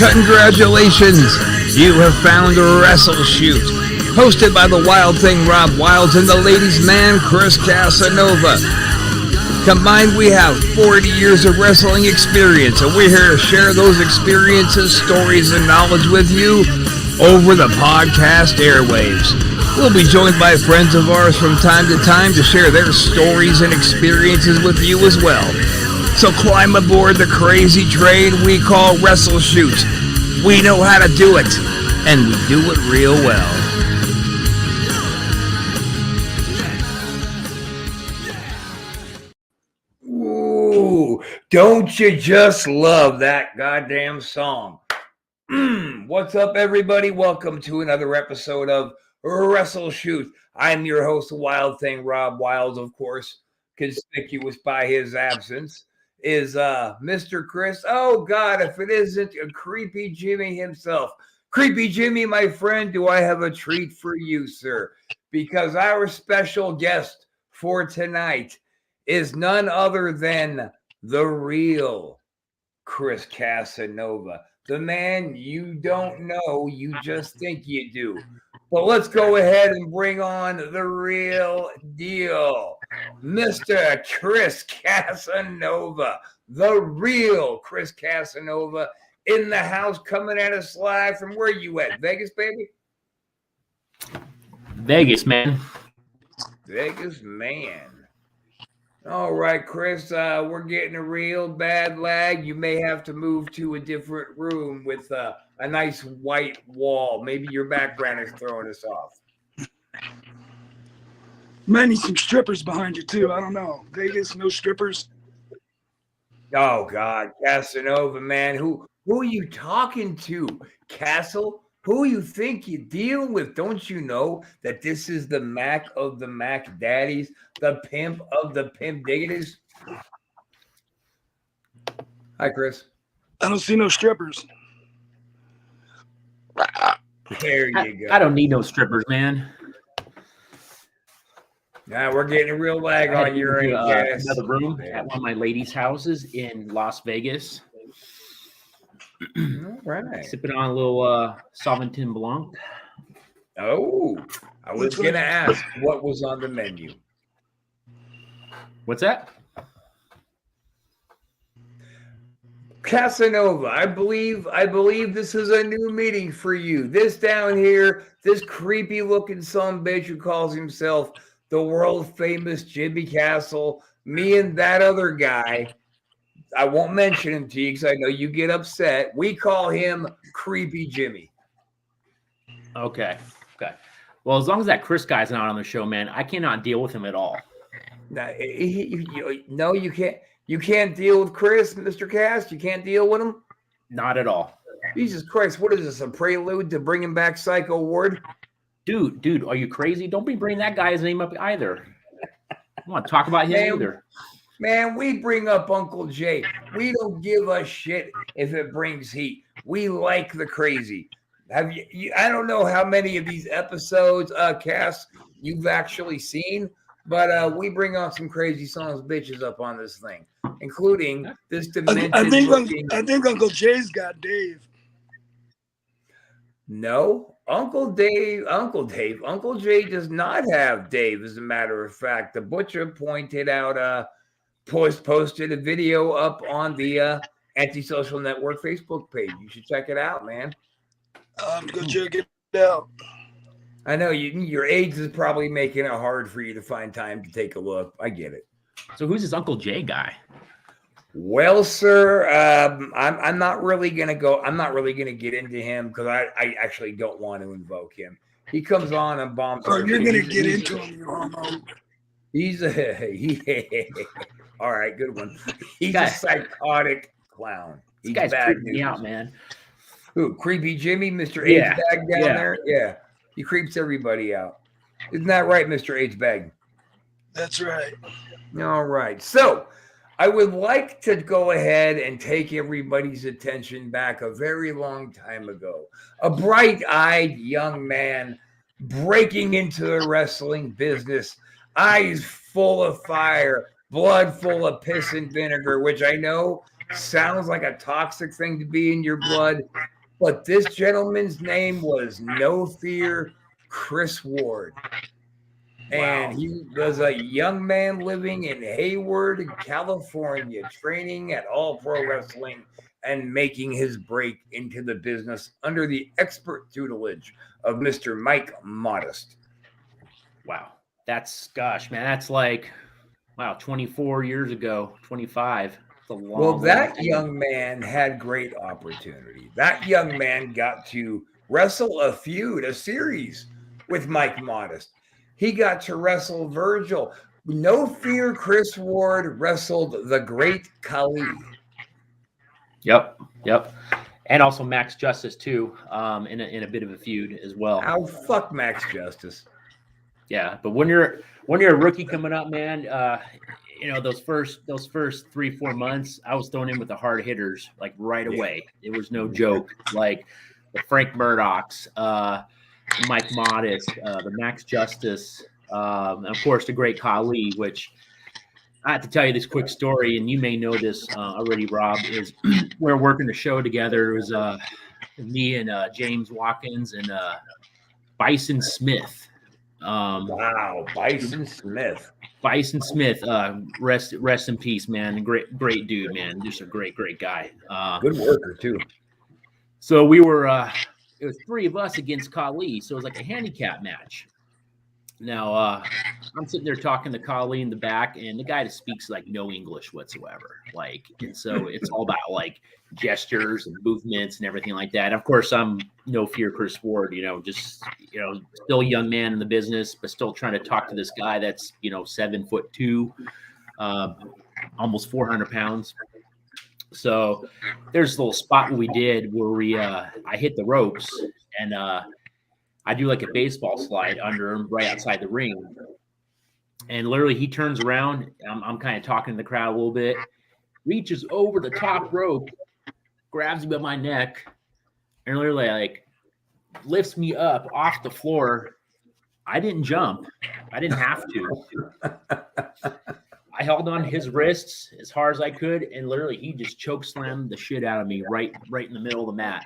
Congratulations! You have found Wrestle Shoot, hosted by the Wild Thing Rob Wilds and the ladies' man Chris Casanova. Combined, we have 40 years of wrestling experience, and we're here to share those experiences, stories, and knowledge with you over the podcast airwaves. We'll be joined by friends of ours from time to time to share their stories and experiences with you as well. So climb aboard the crazy train we call Wrestle Shoot. We know how to do it, and we do it real well. Ooh, don't you just love that goddamn song? What's up, everybody? Welcome to another episode of Wrestle Shoot. I'm your host, Wild Thing Rob Wilds, of course, conspicuous by his absence is Mr. Chris. Oh God, if it isn't a Creepy Jimmy himself. Creepy Jimmy, my friend, do I have a treat for you, sir? Because our special guest for tonight is none other than the real Chris Casanova. The man you don't know, you just think you do. Well, let's go ahead and bring on the real deal. Mr. Chris Casanova, the real Chris Casanova in the house, coming at us live from where you at? Vegas, baby? Vegas, man. Vegas, man. All right, Chris, we're getting a real bad lag. You may have to move to a different room with a nice white wall. Maybe your background is throwing us off. Might need some strippers behind you, too. I don't know. Vegas, no strippers? Oh, God. Casanova, man. Who are you talking to? Castle? Who you think you're dealing with? Don't you know that this is the Mac of the Mac Daddies, the pimp of the pimp diggities? Hi, Chris. I don't see no strippers. There you go. I don't need no strippers, man. Now we're getting a real lag on your end, guys. Another room at one of my ladies' houses in Las Vegas. All right. Sipping on a little Sauvignon Blanc. Oh, I was going to ask what was on the menu. What's that? Casanova, I believe this is a new meeting for you. This down here, this creepy looking sumbitch who calls himself the world famous Jimmy Castle, me and that other guy, I won't mention him to you because I know you get upset. We call him Creepy Jimmy. Okay. Well, as long as that Chris guy's not on the show, man, I cannot deal with him at all. No, you can't. You can't deal with Chris, Mr. Cast. You can't deal with him. Not at all. Jesus Christ! What is this? A prelude to bringing back Psycho Ward? Dude, are you crazy? Don't be bringing that guy's name up either. I don't want to talk about him either. Man, we bring up Uncle Jay. We don't give a shit if it brings heat. We like the crazy. Have you I don't know how many of these episodes, Cass, you've actually seen, but we bring on some crazy sons bitches up on this thing, including this demented. I think Uncle Jay's got Dave. No, Uncle Jay does not have Dave. As a matter of fact, the butcher pointed out, posted a video up on the Antisocial Network Facebook page. You should check it out, man. Go check it out. I know your age is probably making it hard for you to find time to take a look. I get it. So who's this Uncle Jay guy? Well, sir, I'm not really gonna get into him because I actually don't want to invoke him. He comes on and bombs. Oh, you're gonna get into him, you homo. He's all right, good one. He's a psychotic clown. This guy's creeping me out, man. Who? Creepy Jimmy, Mr. H-Bag down there? Yeah. He creeps everybody out. Isn't that right, Mr. H-Bag? That's right. All right. So I would like to go ahead and take everybody's attention back a very long time ago. A bright-eyed young man breaking into the wrestling business, eyes full of fire, blood full of piss and vinegar, which I know sounds like a toxic thing to be in your blood. But this gentleman's name was No Fear Chris Ward. And he was a young man living in Hayward, California, training at All Pro Wrestling and making his break into the business under the expert tutelage of Mr. Mike Modest. Wow. That's 24 years ago, 25. It's a long, Well, that time. young man had great opportunity. That young man got to wrestle a series with Mike Modest. He got to wrestle Virgil. No Fear Chris Ward wrestled the great Khali. Yep. And also Max Justice too, in a bit of a feud as well. Oh, fuck Max Justice. Yeah, but when you're a rookie coming up, man, those first 3-4 months, I was thrown in with the hard hitters like right away. It was no joke. Like the Frank Murdochs, Mike Modest, the Max Justice, and of course the great Khali, which I have to tell you this quick story, and you may know this already, Rob, is we're working the show together. It was me and James Watkins and Bison Smith. Wow, Bison Smith. Bison Smith, rest in peace, man. Great dude, man. Just a great guy. Good worker too. So we were it was 3 of us against Khali, so it was like a handicap match. Now I'm sitting there talking to Khali in the back, and the guy that speaks like no English whatsoever. Like, and so it's all about like gestures and movements and everything like that. Of course, I'm No Fear Chris Ward, still a young man in the business, but still trying to talk to this guy that's 7'2", almost 400 pounds. So there's a little spot we did where I hit the ropes and I do like a baseball slide under him right outside the ring. And literally he turns around. I'm kind of talking to the crowd a little bit, reaches over the top rope, grabs me by my neck, and literally like lifts me up off the floor. I didn't jump. I didn't have to. I held on his wrists as hard as I could, and literally he just choke slammed the shit out of me right in the middle of the mat.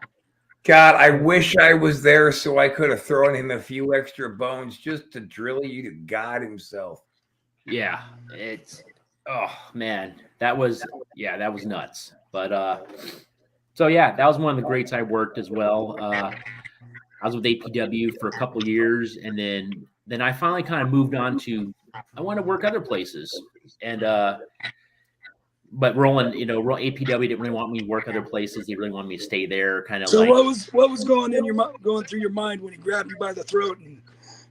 God, I wish I was there so I could have thrown him a few extra bones just to drill you to God himself. Yeah, oh man, that was nuts. But so yeah, that was one of the greats I worked as well. I was with APW for a couple of years, and then I finally kind of moved on to I want to work other places. And but Roland, APW didn't really want me to work other places. They really wanted me to stay there, kind of. So what was going through your mind when he grabbed you by the throat and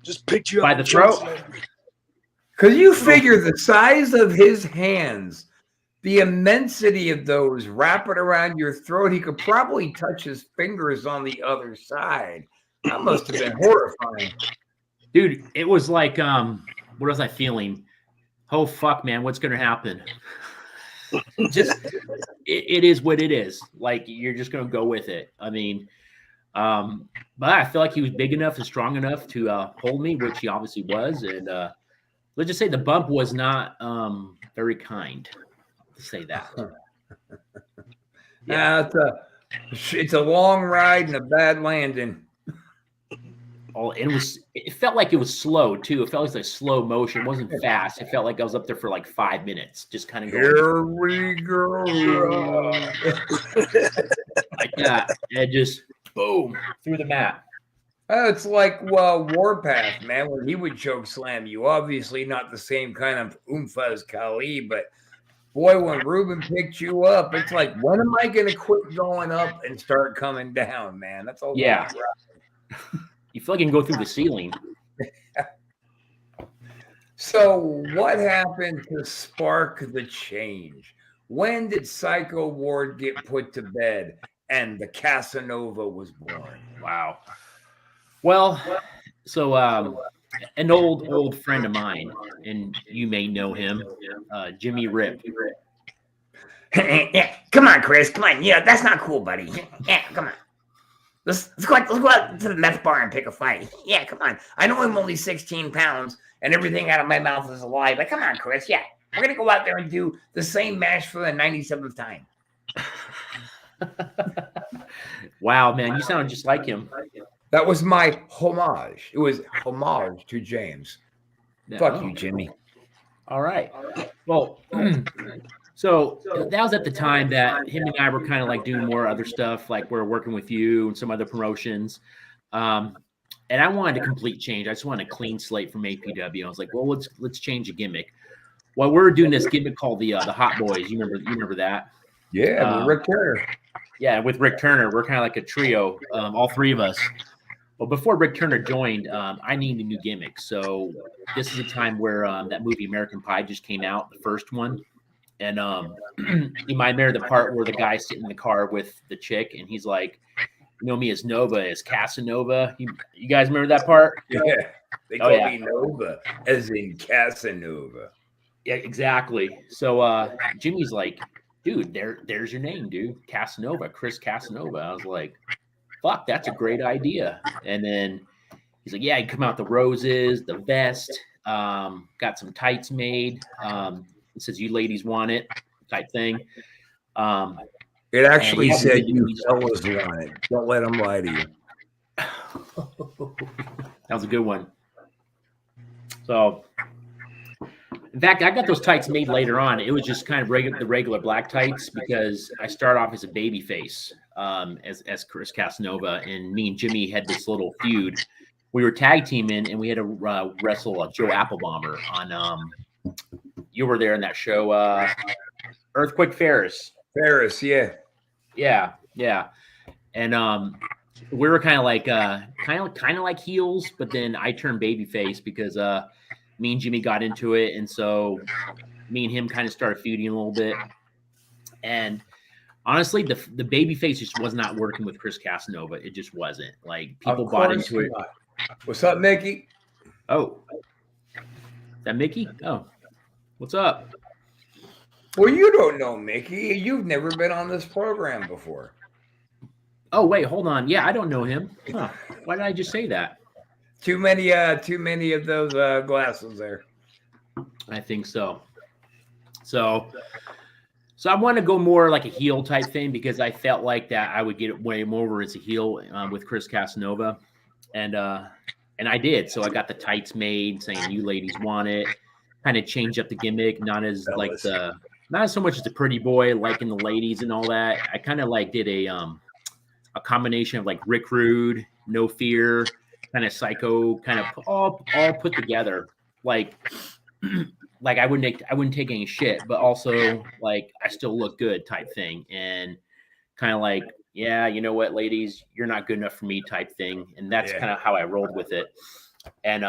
just picked you up by the throat? Because you figure the size of his hands, the immensity of those, wrap it around your throat. He could probably touch his fingers on the other side. That must have been horrifying. Dude, it was like, what was I feeling? Oh, fuck, man, what's going to happen? Just, it is what it is. Like, you're just going to go with it. I mean, but I feel like he was big enough and strong enough to hold me, which he obviously was. And let's just say the bump was not very kind, to say that. Yeah, it's a long ride and a bad landing. Oh, and it felt like it was slow too. It felt like slow motion. It wasn't fast. It felt like I was up there for like 5 minutes, just kind of going. Here we go. Like that. And just boom through the mat. It's like Warpath, man, when he would choke slam you. Obviously not the same kind of oomph as Khali, but boy, when Ruben picked you up, it's like, when am I going to quit going up and start coming down, man? That's all. Yeah. You feel like you can go through the ceiling. So what happened to spark the change? When did Psycho Ward get put to bed and the Casanova was born? Wow. Well, so an old friend of mine, and you may know him, Jimmy Rip. Yeah, come on, Chris. Come on. Yeah, that's not cool, buddy. Yeah, come on. Let's go out to the meth bar and pick a fight. Yeah, come on. I know I'm only 16 pounds and everything out of my mouth is a lie, but come on, Chris. Yeah, we're going to go out there and do the same match for the 97th time. Wow, man, you sound just like him. That was my homage. It was homage to James. Fuck Oh, you, Jimmy. all right. Well, so that was at the time that him and I were kind of like doing more other stuff, like we're working with you and some other promotions. And I wanted a complete change. I just wanted a clean slate from APW. I was like, well, let's change the gimmick. Well, we were doing this gimmick called the Hot Boys. You remember that? Yeah, with Rick Turner. Yeah, with Rick Turner, we're kind of like a trio, all three of us. Well, before Rick Turner joined, I needed a new gimmick. So this is a time where that movie American Pie just came out, the first one. And you might remember the part where the guy's sitting in the car with the chick, and he's like, "You know me as Nova, as Casanova." You guys remember that part? Yeah, they call me Nova, as in Casanova. Yeah, exactly. So Jimmy's like, "Dude, there's your name, dude, Casanova, Chris Casanova." I was like, "Fuck, that's a great idea." And then he's like, "Yeah, you come out the roses, the vest, got some tights made. It says you ladies want it, type thing." It actually yeah, said you fellas want it. Don't let them lie to you. That was a good one. So, in fact, I got those tights made later on. It was just kind of the regular black tights because I started off as a baby face, as Chris Casanova, and me and Jimmy had this little feud. We were tag teaming, and we had to wrestle Joe Applebomber on. You were there in that show, Earthquake Ferris. Ferris, yeah. Yeah. And we were kind of like heels, but then I turned babyface because me and Jimmy got into it, and so me and him kind of started feuding a little bit. And honestly, the babyface just was not working with Chris Casanova. It just wasn't. Like people bought into it. What's up, Mickey? Oh, is that Mickey? Oh, what's up? Well, you don't know Mickey. You've never been on this program before. Oh, wait, hold on. Yeah, I don't know him. Huh. Why did I just say that? Too many of those glasses there. I think so. So I want to go more like a heel type thing because I felt like that I would get way more over as a heel with Chris Casanova, and I did. So I got the tights made, saying "You ladies want it." Kind of changed up the gimmick, not as so much as the pretty boy, liking the ladies and all that. I kind of like did a combination of like Rick Rude, No Fear, kind of psycho, kind of all put together. Like I wouldn't take any shit, but also like I still look good type thing, and kind of like, yeah, you know what, ladies, you're not good enough for me type thing, and that's kind of how I rolled with it. And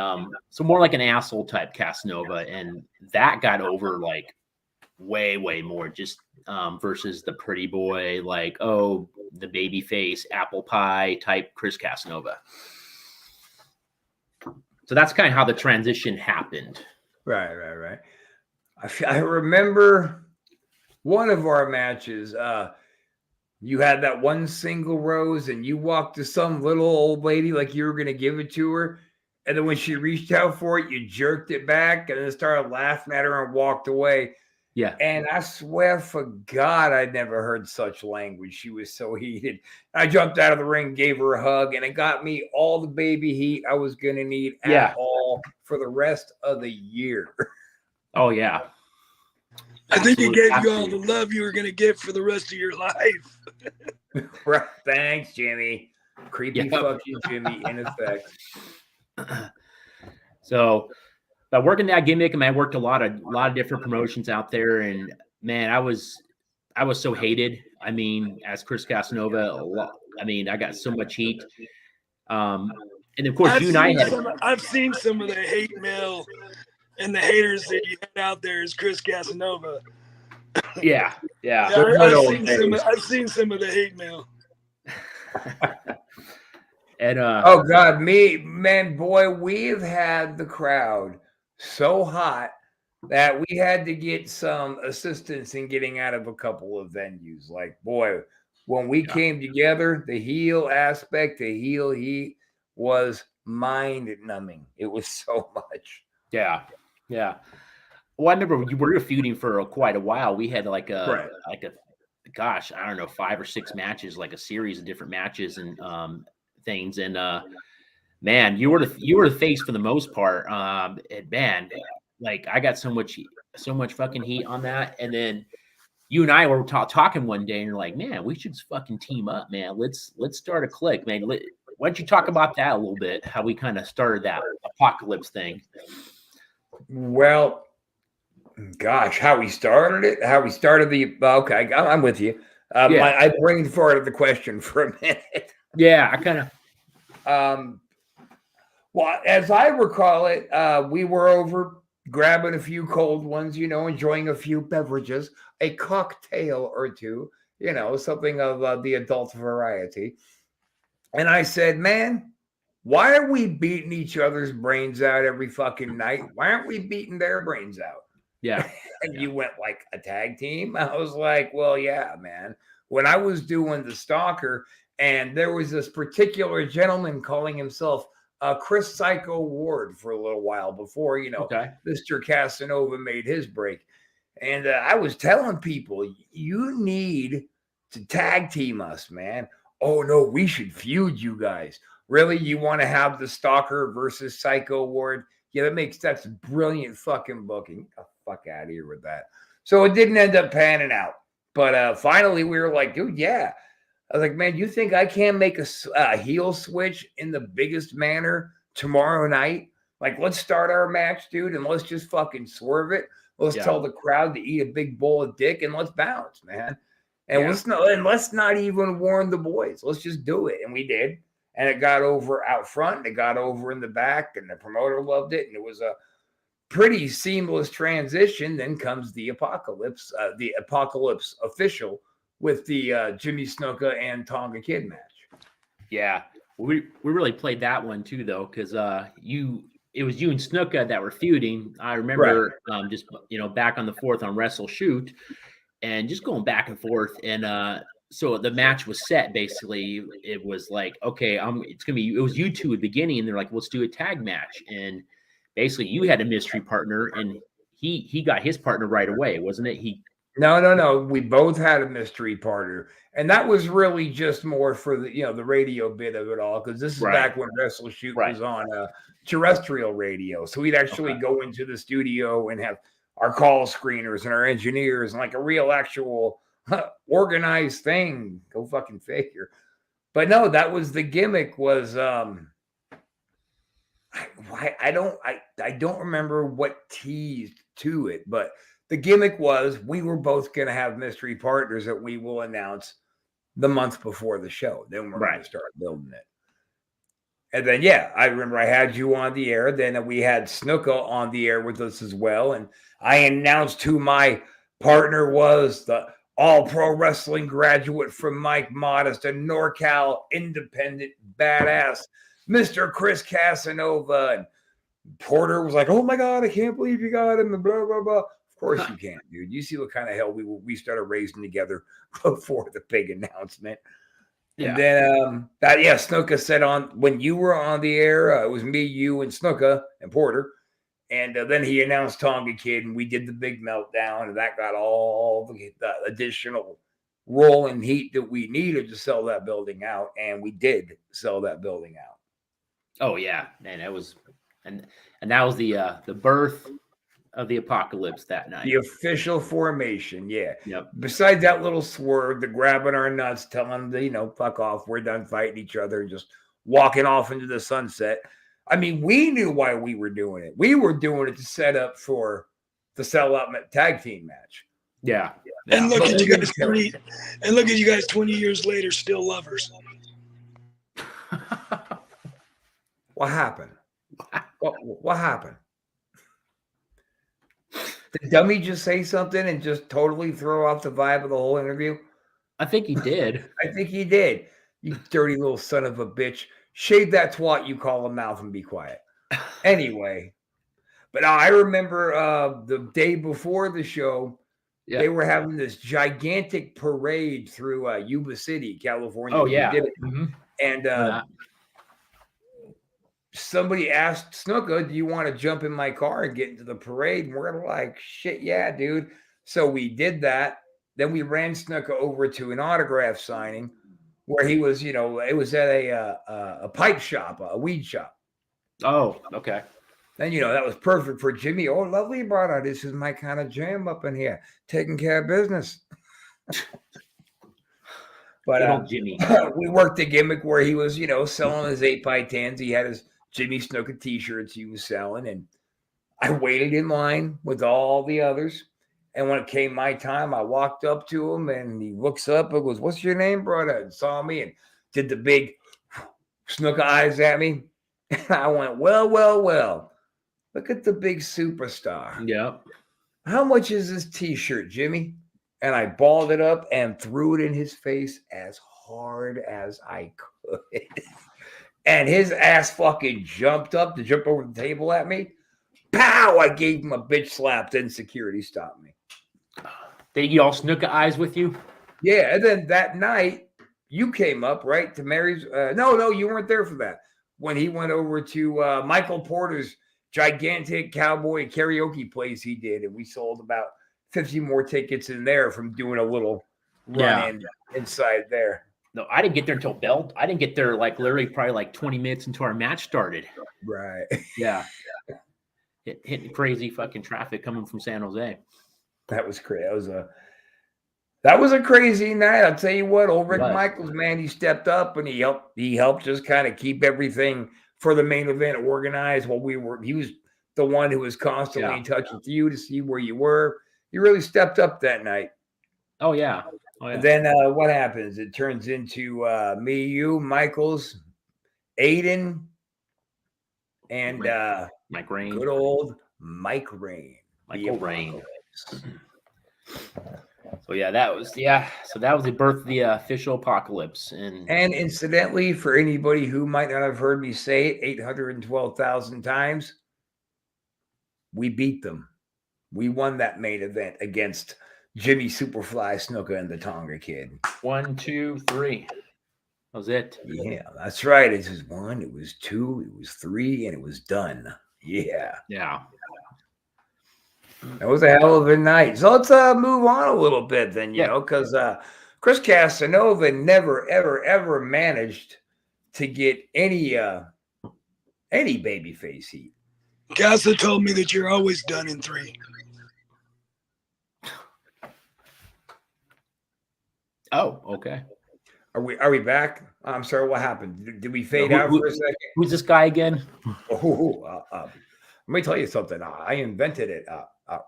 so more like an asshole type Casanova, and that got over like way more just versus the pretty boy, like, oh, the baby face apple pie type Chris Casanova. So that's kind of how the transition happened. Right. I remember one of our matches. You had that one single rose, and you walked to some little old lady like you were going to give it to her. And then when she reached out for it, you jerked it back and then started laughing at her and walked away. Yeah. And I swear for God, I'd never heard such language. She was so heated. I jumped out of the ring, gave her a hug, and it got me all the baby heat I was going to need at all for the rest of the year. Oh, yeah. I think it gave you all the love you were going to get for the rest of your life. Right. Thanks, Jimmy. Creepy fucking Jimmy, in effect. So, by working that gimmick, I worked a lot of different promotions out there, and man, I was so hated. I mean, as Chris Casanova, I got so much heat. And of course, I've seen some of the hate mail and the haters that you had out there as Chris Casanova. Yeah. I've seen some of the hate mail. And oh God, we've had the crowd so hot that we had to get some assistance in getting out of a couple of venues. Like, boy, when we came together, the heel aspect, the heel heat was mind numbing. It was so much. Yeah. Well, I remember we were feuding for quite a while. We had like a gosh, I don't know, 5 or 6 matches, like a series of different matches and things. And man, you were the face for the most part. And man, like I got so much fucking heat on that. And then you and I were talking one day, and you're like, man, we should fucking team up, man. Let's start a clique, man. Why don't you talk about that a little bit? How we kind of started that apocalypse thing? Well, gosh, how we started it, okay, I'm with you. Yeah. I brain farted the question for a minute. Yeah, I kind of. Well, as I recall it, we were over grabbing a few cold ones, enjoying a few beverages, a cocktail or two, something of the adult variety. And I said, man, why are we beating each other's brains out every fucking night? Why aren't we beating their brains out? Yeah. And you went like a tag team. I was like, well, yeah, man. When I was doing the Stalker, and there was this particular gentleman calling himself Chris Psycho Ward for a little while before, Okay. Mr. Casanova made his break. And I was telling people, you need to tag team us, man. Oh, no, we should feud you guys. Really? You want to have the Stalker versus Psycho Ward? Yeah, that's brilliant fucking booking. Get the fuck out of here with that. So it didn't end up panning out. But finally, we were like, dude, yeah. I was like, man, you think I can't make a heel switch in the biggest manner tomorrow night? Like, let's start our match, dude, and let's just fucking swerve it. Let's tell the crowd to eat a big bowl of dick and let's bounce, man. And let's not even warn the boys. Let's just do it. And we did. And it got over out front. It got over in the back, and the promoter loved it. And it was a pretty seamless transition. Then comes the Apocalypse official with the Jimmy Snuka and Tonga Kid match. Yeah, we really played that one too, though, because it was you and Snuka that were feuding. I remember just back on the 4th on Wrestle Shoot, and just going back and forth. And so the match was set. Basically, it was like, okay, it was you two at the beginning, and they're like, let's do a tag match. And basically, you had a mystery partner, and he got his partner right away, wasn't it? No. We both had a mystery partner, and that was really just more for the radio bit of it all, because this is back when Wrestle Shoot was on terrestrial radio. So we'd actually go into the studio and have our call screeners and our engineers and like a real actual organized thing. Go fucking figure. But no, that was the gimmick. Was I don't remember what teased to it, but the gimmick was we were both going to have mystery partners that we will announce the month before the show. Then we're going to start building it. And then, I remember I had you on the air. Then we had Snuka on the air with us as well. And I announced who my partner was, the All-Pro Wrestling graduate from Mike Modest, a NorCal independent badass, Mr. Chris Casanova. And Porter was like, oh my God, I can't believe you got him, and blah, blah, blah. Of course you can't, dude. You see what kind of hell we started raising together before the big announcement. Yeah. And then Snuka said when you were on the air, it was me, you, and Snuka and Porter. And then he announced Tonga Kid, and we did the big meltdown, and that got all the additional rolling heat that we needed to sell that building out. And we did sell that building out. Oh yeah, man, that was and that was the birth of the Apocalypse that night. The official formation, yeah. Yep. Besides that little swerve, the grabbing our nuts, telling them, fuck off, we're done fighting each other, and just walking off into the sunset. I mean, we knew why we were doing it. We were doing it to set up for the sellout tag team match. Yeah. And look at you guys 20 years later, still lovers. What happened? What happened? Did Dummy just say something and just totally throw off the vibe of the whole interview? I think he did. I think he did. You dirty little son of a bitch. Shave that twat you call a mouth and be quiet. Anyway, but I remember the day before the show, they were having this gigantic parade through Yuba City, California. Oh, yeah. Mm-hmm. And somebody asked Snuka, do you want to jump in my car and get into the parade? And we're like, shit, yeah, dude. So we did that. then we ran Snuka over to an autograph signing where he was, it was at a pipe shop, a weed shop. Oh, okay. And, that was perfect for Jimmy. Oh, lovely, brother. This is my kind of jam up in here, taking care of business. But Jimmy. we worked the gimmick where he was, selling his 8x10s. He had his Jimmy Snuka t-shirts he was selling. And I waited in line with all the others. And when it came my time, I walked up to him and he looks up and goes, "What's your name, brother?" And saw me and did the big Snuka eyes at me. And I went, well. Look at the big superstar. Yeah. How much is this t-shirt, Jimmy? And I balled it up and threw it in his face as hard as I could. And his ass fucking jumped up to jump over the table at me. Pow! I gave him a bitch slap. Then security stopped me. Did you all Snuka eyes with you? Yeah, and then that night, you came up, right, to Mary's. No, you weren't there for that. When he went over to Michael Porter's gigantic cowboy karaoke place he did, and we sold about 50 more tickets in there from doing a little run inside there. No, I didn't get there until Bell. I didn't get there literally probably 20 minutes into our match started. Right. Yeah. Hitting crazy fucking traffic coming from San Jose. That was crazy. That was a crazy night. I'll tell you what, old Rick Michaels, man, he stepped up and he helped just kind of keep everything for the main event organized while he was the one who was constantly in touch with you to see where you were. He really stepped up that night. Oh yeah. And then what happens? It turns into me, you, Michaels, Aiden, and Mike Rain. Good old Mike Rain. Michael Rain. So that was the birth of the official Apocalypse. And incidentally, for anybody who might not have heard me say it 812,000 times, we beat them. We won that main event against Jimmy Superfly Snuka and the Tonga Kid. 1, 2, 3. That was it. Yeah, that's right. It was 1, it was 2, it was 3, and it was done. Yeah. Yeah. That was a hell of a night. So let's move on a little bit then, because Chris Casanova never, ever, ever managed to get any babyface heat. Casa told me that you're always done in 3. Oh, okay. Are we back? I'm sorry, what happened? Did we fade out for a second? Who's this guy again? Let me tell you something. I invented it,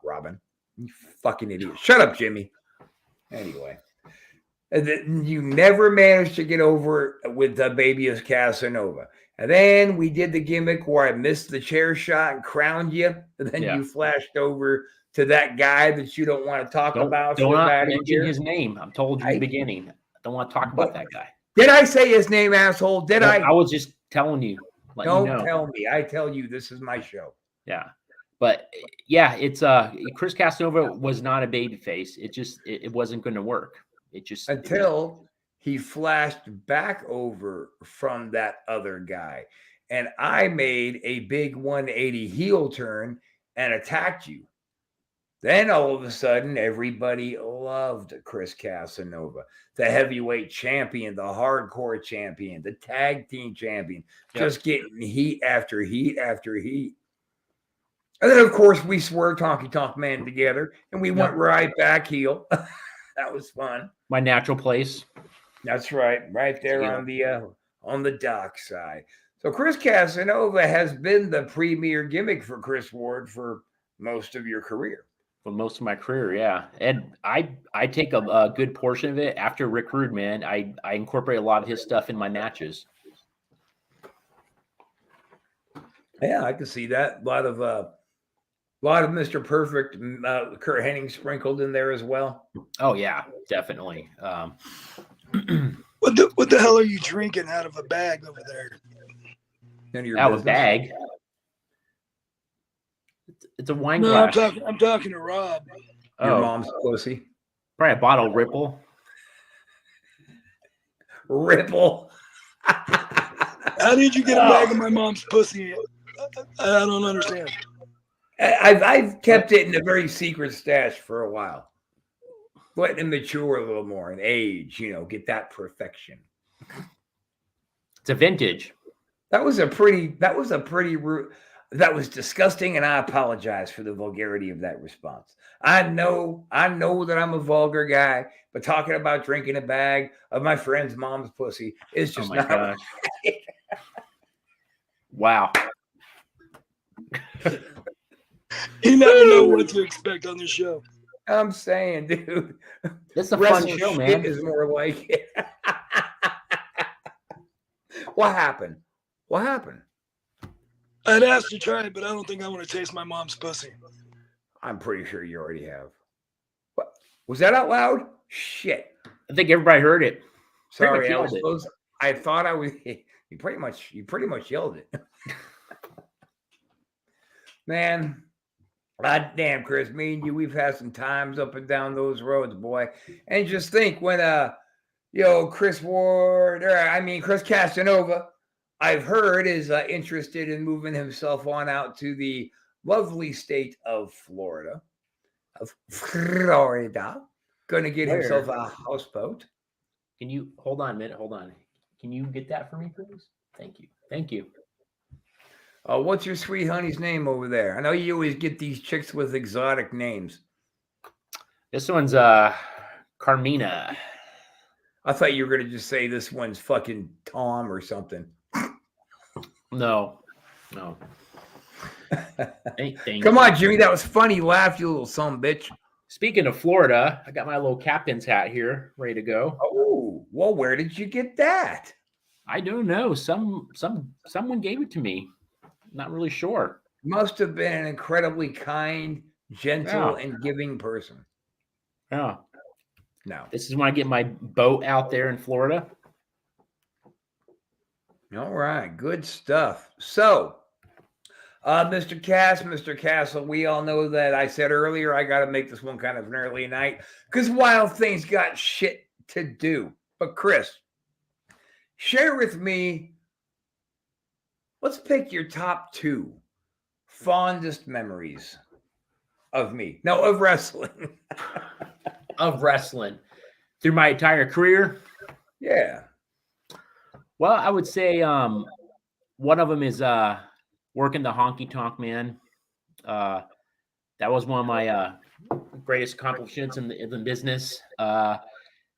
Robin. You fucking idiot. Shut up, Jimmy. Anyway. You never managed to get over with the Babyface Casanova. And then we did the gimmick where I missed the chair shot and crowned you. And then you flashed over to that guy that you don't want to talk about. Don't mention his name. I told you in the beginning. I don't want to talk about that guy. Did I say his name, asshole? Did I? I was just telling you. Don't tell me. I tell you, this is my show. Yeah. But it's Chris Casanova was not a babyface. It wasn't going to work. Until he flashed back over from that other guy. And I made a big 180 heel turn and attacked you. Then all of a sudden, everybody loved Chris Casanova, the heavyweight champion, the hardcore champion, the tag team champion, just getting heat after heat after heat. And then, of course, we swerved Honky Tonk Man together, and we went right back heel. That was fun. My natural place. That's right there on the dock side. So Chris Casanova has been the premier gimmick for Chris Ward for most of your career. For most of my career, yeah. And I take a good portion of it after Rick Rude, man. I incorporate a lot of his stuff in my matches. Yeah, I can see that. A lot of Mr. Perfect, Kurt Hennig sprinkled in there as well. Oh yeah, definitely. What the hell are you drinking out of a bag over there? Out of a bag. It's a wine glass. I'm talking to Rob. Your mom's pussy. Probably a bottle of Ripple. Ripple. How did you get a bag of my mom's pussy? I don't understand. I've kept it in a very secret stash for a while. Letting him mature a little more and age, get that perfection. It's a vintage. That was disgusting, and I apologize for the vulgarity of that response. I know that I'm a vulgar guy, but talking about drinking a bag of my friend's mom's pussy is just not gosh. right. Wow. You never know what to expect on this show. I'm saying, dude. This is a fun Wrestle show, shit man. is more like it. What happened? I'd asked to try it, but I don't think I want to taste my mom's pussy. I'm pretty sure you already have. What? Was that out loud? Shit. I think everybody heard it. Sorry, much I was yelled it. supposed. I thought I was. You pretty much yelled it. Man, God damn, Chris, me and you, we've had some times up and down those roads, boy. And just think when Chris Casanova, I've heard, is interested in moving himself on out to the lovely state of Florida. Gonna get Where? himself a houseboat. Can you hold on a minute? Hold on. Can you get that for me, please? Thank you. What's your sweet honey's name over there? I know you always get these chicks with exotic names. This one's Carmina. I thought you were gonna just say this one's fucking Tom or something. No. Thank Come you. on, Jimmy, that was funny. Laugh, you little son of a bitch. Speaking of Florida, I got my little captain's hat here, ready to go. Oh, well, where did you get that? I don't know. Someone gave it to me. Not really sure. Must have been an incredibly kind, gentle, Yeah. and giving person. Yeah. No. This is when I get my boat out there in Florida. All right, good stuff. So, Mr. Castle, we all know that I said earlier I got to make this one kind of an early night because Wild Things got shit to do. But Chris, share with me, let's pick your top 2 fondest memories of me. No, of wrestling. Of wrestling through my entire career. Yeah. Well, I would say one of them is working the Honky Tonk Man. That was one of my greatest accomplishments in the business.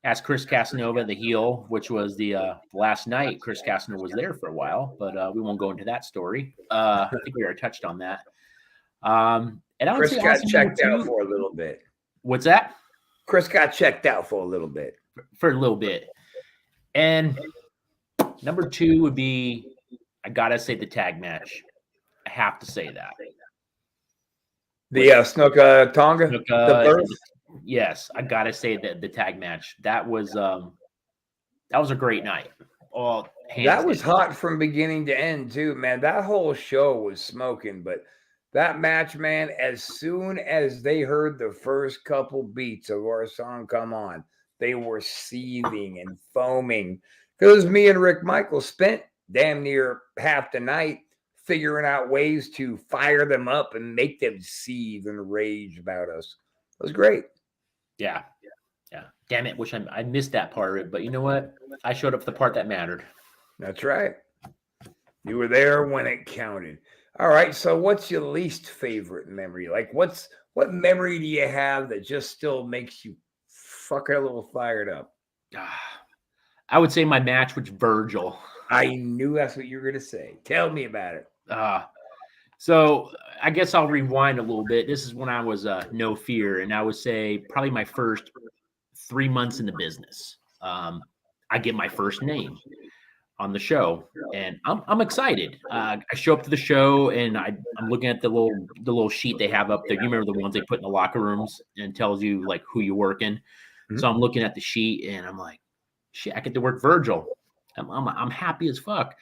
As Chris Casanova, the heel, which was the last night Chris Casanova was there for a while, but we won't go into that story. I think we already touched on that. And I would Chris say got also checked number out 2 for a little bit. What's that? Chris got checked out for a little bit. For a little bit. And number 2 would be, I gotta say, the tag match. I have to say that. The Snuka Tonga? Snuka, The birth? yes, I gotta say that the tag match. That was a great night. All hands That was down. hot from beginning to end, too, man. That whole show was smoking, but that match, man, as soon as they heard the first couple beats of our song come on, they were seething and foaming. Because me and Rick Michael spent damn near half the night figuring out ways to fire them up and make them seethe and rage about us. It was great. Yeah. Damn it, wish I missed that part of it, but you know what? I showed up for the part that mattered. That's right. You were there when it counted. All right. So what's your least favorite memory? Like what memory do you have that just still makes you fucking a little fired up? I would say my match with Virgil. I knew that's what you were going to say. Tell me about it. So I guess I'll rewind a little bit. This is when I was No Fear, and I would say probably my first 3 months in the business. I get my first name on the show, and I'm excited. I show up to the show, and I'm looking at the little sheet they have up there. You remember the ones they put in the locker rooms and tells you like who you're working. Mm-hmm. So I'm looking at the sheet, and I'm like, shit, I get to work Virgil. I'm happy as fuck.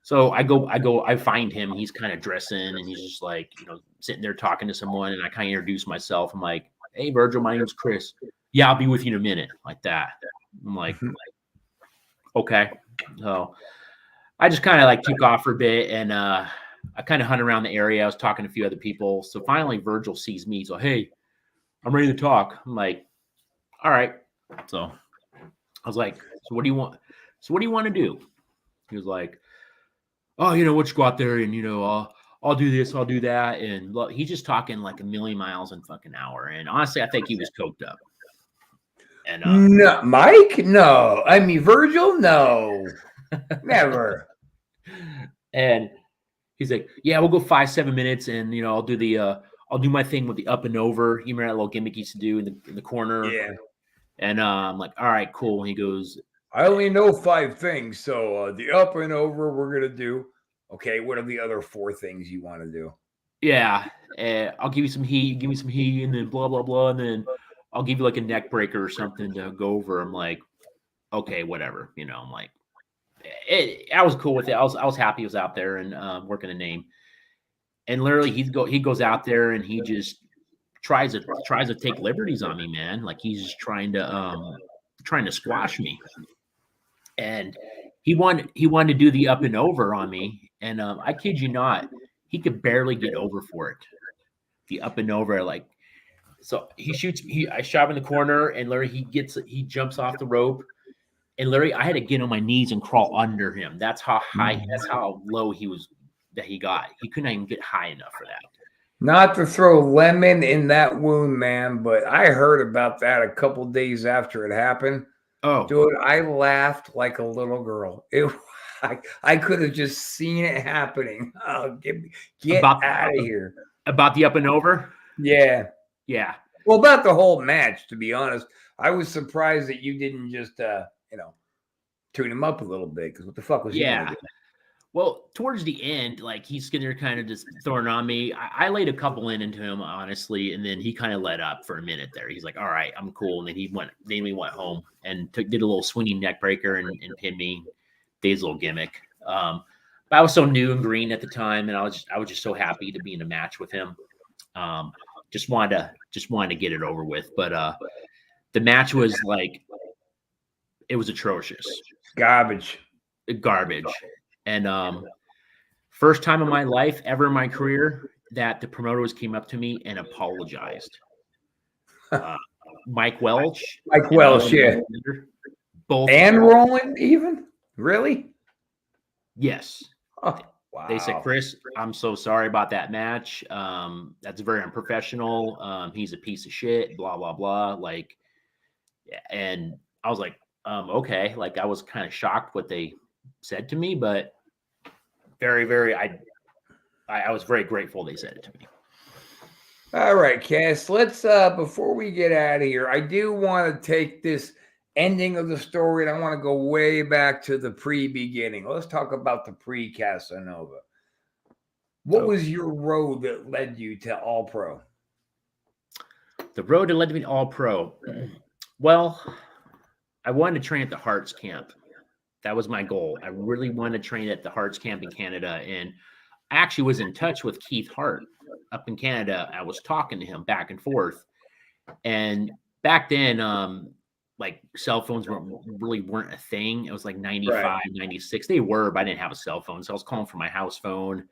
So I find him. He's kind of dressing, and he's just like, sitting there talking to someone. And I kind of introduce myself. I'm like, hey, Virgil, my name's Chris. Yeah, I'll be with you in a minute, like that. I'm like, okay. So I just kind of like took off for a bit, and I kind of hunted around the area. I was talking to a few other people. So finally, Virgil sees me. So, hey, I'm ready to talk. I'm like, all right. So I was like, so what do you want? So what do you want to do? He was like, oh, let's go out there and, I'll do this, I'll do that. And look, he's just talking like a million miles in fucking hour. And honestly, I think he was coked up. And No, Mike? No. I mean, Virgil? No. Never. And he's like, yeah, we'll go 5-7 minutes. And, I'll do my thing with the up and over. You remember that little gimmick he used to do in the corner? Yeah. And I'm like, all right, cool. And he goes, I only know 5 things. So the up and over we're going to do. Okay. What are the other 4 things you want to do? yeah, I'll give you some heat, give me some heat, and then blah, blah, blah. And then I'll give you like a neck breaker or something to go over. I'm like, okay, whatever. I'm like, I was cool with it. I was happy he was out there and working a name. And literally he goes out there and he just tries to take liberties on me, man. Like he's just trying to squash me. And he wanted to do the up and over on me. And I kid you not, he could barely get over for it. The up and over, like, so he shoots. I shove in the corner, and Larry he jumps off the rope, and Larry, I had to get on my knees and crawl under him. That's how high. That's how low he was that he got. He couldn't even get high enough for that. Not to throw lemon in that wound, man, but I heard about that a couple days after it happened. Oh, dude, I laughed like a little girl. I could have just seen it happening. Oh, get out of here. About the up and over? Yeah. Yeah. Well, about the whole match, to be honest. I was surprised that you didn't just, tune him up a little bit, because what the fuck was he gonna do? Well, towards the end, like he's gonna kind of just throwing on me. I laid a couple into him, honestly, and then he kind of let up for a minute there. He's like, "All right, I'm cool." And then he went home and did a little swinging neck breaker and pinned me. Dave's little gimmick. But I was so new and green at the time, and I was just so happy to be in a match with him. Just wanted to get it over with. But the match was like, it was atrocious. Garbage. And first time in my life, ever in my career, that the promoters came up to me and apologized. Mike Welch. Yeah. Both. And Roland, even? Really? Yes. Oh, wow. They said, Chris, I'm so sorry about that match. That's very unprofessional. He's a piece of shit, blah, blah, blah. Like, and I was like, okay. Like, I was kind of shocked what they said to me, but very, very, I was very grateful they said it to me. All right, Cass, let's, before we get out of here, I do want to take this ending of the story and I want to go way back to the pre-beginning. Let's talk about the pre-Casanova. What was your road that led you to All Pro? The road that led me to All Pro. Well, I wanted to train at the Hearts camp. That was my goal. I really wanted to train at the Hearts camp in Canada. And I actually was in touch with Keith Hart up in Canada. I was talking to him back and forth. And back then, like cell phones weren't a thing. It was like 95, 96. They were, but I didn't have a cell phone. So I was calling from my house phone.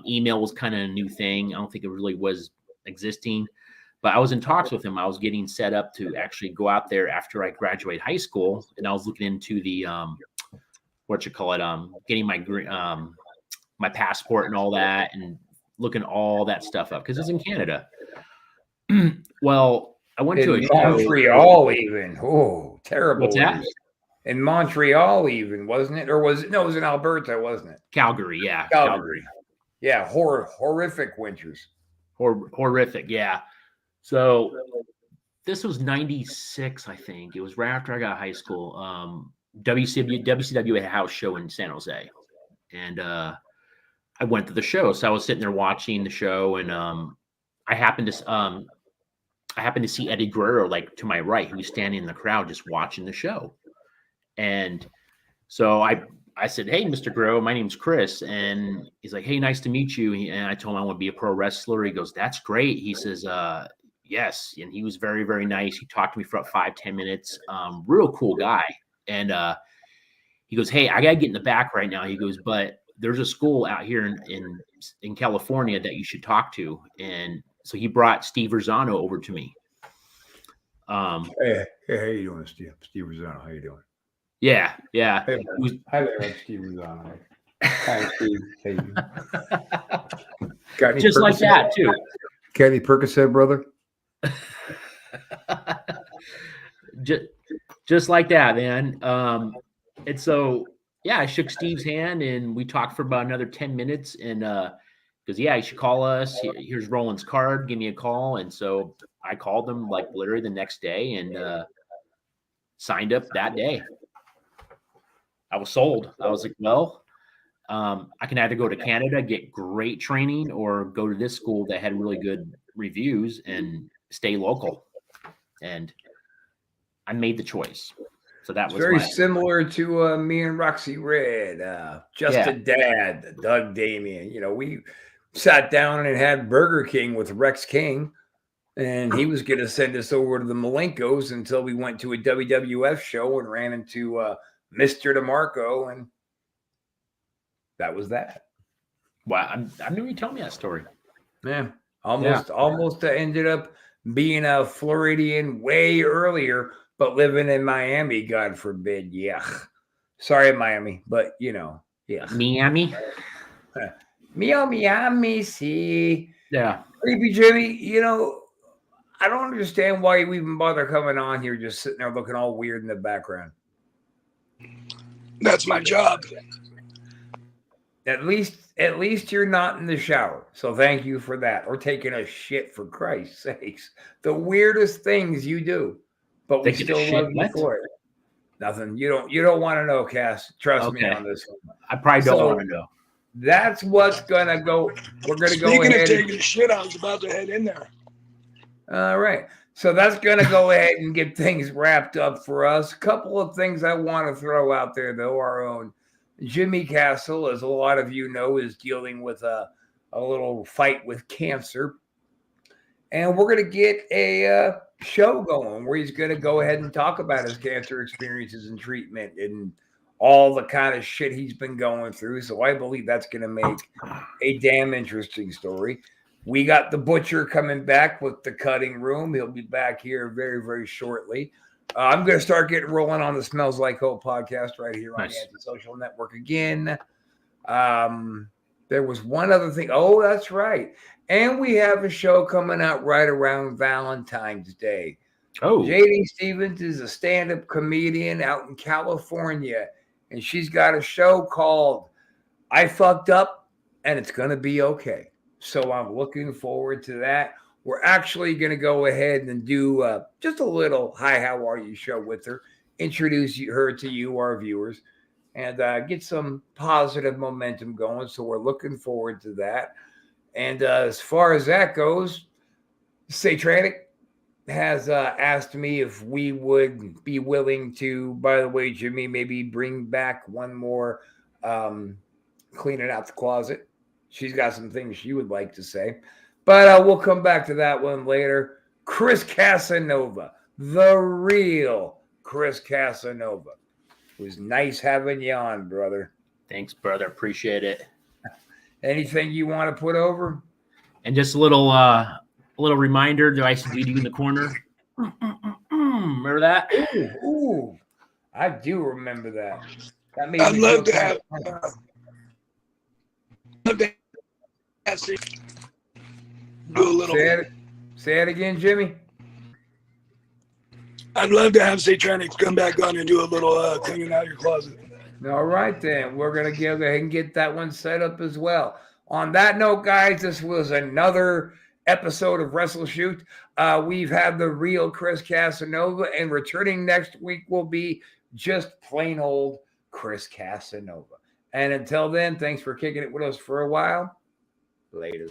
Email was kind of a new thing. I don't think it really was existing. But I was in talks with him. I was getting set up to actually go out there after I graduate high school, and I was looking into the getting my passport and all that, and looking all that stuff up because it's in Canada. Well, I went to a Montreal, even. Oh, terrible. What's that? In Montreal, even, wasn't it? Or was it? No, it was in Alberta, wasn't it? Calgary, yeah. Calgary. Yeah, horrific winters. Horrific, yeah. So this was 96, I think. It was right after I got out of high school. WCW had a house show in San Jose. And I went to the show. So I was sitting there watching the show, and I happened to see Eddie Guerrero, like to my right. He was standing in the crowd just watching the show. And so I said, "Hey, Mr. Guerrero, my name's Chris." And he's like, "Hey, nice to meet you." And I told him I want to be a pro wrestler. He goes, "That's great." He says, yes. And he was very, very nice. He talked to me for about 5-10 minutes. Real cool guy. And he goes, "Hey, I got to get in the back right now." He goes, "But there's a school out here in California that you should talk to." And so he brought Steve Verzano over to me. Hey, how you doing, Steve? Steve Rosano, how you doing? Yeah. Hey, was- hi there, I'm Steve Rosano. Hi, Steve. How you doing? Got any Just like Percocet? that too. Got any Percocet, brother? just like that, man. And so, yeah, I shook Steve's hand and we talked for about another 10 minutes. And because, yeah, you should call us. Here's Roland's card. Give me a call. And so I called him like literally the next day and signed up that day. I was sold. I was like, well, I can either go to Canada, get great training, or go to this school that had really good reviews and stay local. And I made the choice. So that It's was very my, similar to me and Roxy Red, Just a Dad, Doug Damien. You know, we sat down and had Burger King with Rex King, and he was going to send us over to the Malenkos until we went to a WWF show and ran into Mr. DeMarco, and that was that. wow. I knew you told me that story. Yeah, almost ended up being a Floridian way earlier, but living in Miami, God forbid. Yeah, sorry, Miami, but you know, yeah, Miami. Miami, see, Yeah. Creepy Jimmy. You know, I don't understand why you even bother coming on here, just sitting there looking all weird in the background. That's my job. At least you're not in the shower. So thank you for that. Or taking a shit, for Christ's sakes. The weirdest things you do. But we Taking a still shit, love you what? for it. Nothing. You don't want to know, Cass. Trust me Okay. on this one. I probably don't So- want to know. That's what's gonna go. We're gonna go Speaking of ahead. taking a shit, I was about to head in there. All right. So that's going to go ahead and get things wrapped up for us. A couple of things I want to throw out there, though. Our own Jimmy Castle, as a lot of you know, is dealing with a little fight with cancer. And we're going to get a show going where he's going to go ahead and talk about his cancer experiences and treatment and all the kind of shit he's been going through. So I believe that's going to make a damn interesting story. We got the Butcher coming back with the cutting room. He'll be back here very, very shortly. I'm going to start getting rolling on the Smells Like Hope podcast right here on the Antisocial Network again. There was one other thing. Oh, that's right. And we have a show coming out right around Valentine's Day. Oh, JD Stevens is a stand-up comedian out in California, and she's got a show called I Fucked Up, and It's Going to Be Okay. So I'm looking forward to that. We're actually going to go ahead and do just a little Hi, How Are You show with her, introduce her to you, our viewers, and get some positive momentum going. So we're looking forward to that. And as far as that goes, Satanic has asked me if we would be willing to, by the way, Jimmy, maybe bring back one more Cleaning Out the Closet. She's got some things she would like to say, but we'll come back to that one later. Chris Casanova, the real Chris Casanova. It was nice having you on, brother. thanks, brother. Appreciate it. Anything you want to put over? And just a little reminder that I used to beat you in the corner. Remember that? Ooh, I do remember that. That made I'd me love feel to have. kind of Love to have do a little. Say it again, Jimmy. I'd love to have Satanic come back on and do a little cleaning out your closet. All right, then. We're going to go ahead and get that one set up as well. On that note, guys, this was another episode of Wrestle Shoot. We've had the real Chris Casanova, and returning next week will be just plain old Chris Casanova. And until then, thanks for kicking it with us for a while. Later.